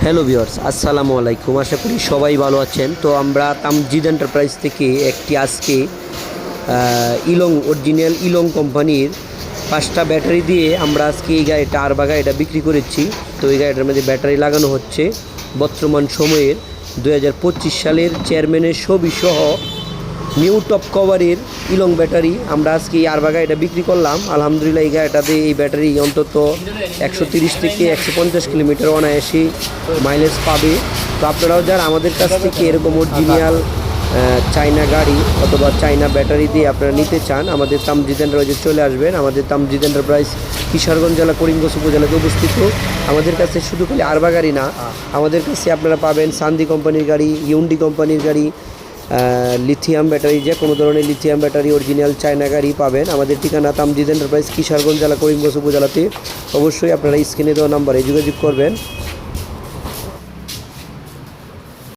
Hello viewers, আসসালামু আলাইকুম। আশা করি সবাই ভালো আছেন। তো আমরা তামজিদ এন্টারপ্রাইজ থেকে একটি আজকে অরিজিনাল ইলং কোম্পানির 5টা ব্যাটারি দিয়ে আমরা আজকে এই গাড়িটা গাড়িটা বিক্রি করেছি। তো এই গাড়িটার মধ্যে ব্যাটারি লাগানো হচ্ছে বর্তমান সময়ের 2025 সালের চেয়ারম্যানের ছবি সহ নিউ টপ কভারের ইলং ব্যাটারি আমরা আজকে এই গাড়িটা বিক্রি করলাম। আলহামদুলিল্লাহ এই গাড়িটাতে এই ব্যাটারি অন্তত 130 থেকে 150 কিলোমিটার অনায়াসী মাইলেজ পাবে। তো আপনারাও যারা আমাদের কাছ থেকে এরকম অরিজিনাল চায়না গাড়ি অথবা চায়না ব্যাটারি দিয়ে আপনারা নিতে চান, আমাদের তামজিদ এন্টারপ্রাইজে চলে আসবেন। আমাদের তামজিদ এন্টারপ্রাইজ কিশোরগঞ্জ জেলা করিমগঞ্জ উপজেলাতে অবস্থিত। আমাদের কাছে শুধু খালি গাড়ি না, আমাদের কাছে আপনারা পাবেন সান্দি কোম্পানির গাড়ি, ইউন্ডি কোম্পানির গাড়ি, লিথিয়াম ব্যাটারি, যে কোনো ধরনের লিথিয়াম ব্যাটারি অরিজিনাল চায়না গাড়ি পাবেন। আমাদের ঠিকানা তামজিদ এন্টারপ্রাইজ কিশোরগঞ্জ জেলা করিমগঞ্জ উপজেলাতে। অবশ্যই আপনারা স্ক্রিনে দেওয়া নাম্বারে যোগাযোগ করবেন।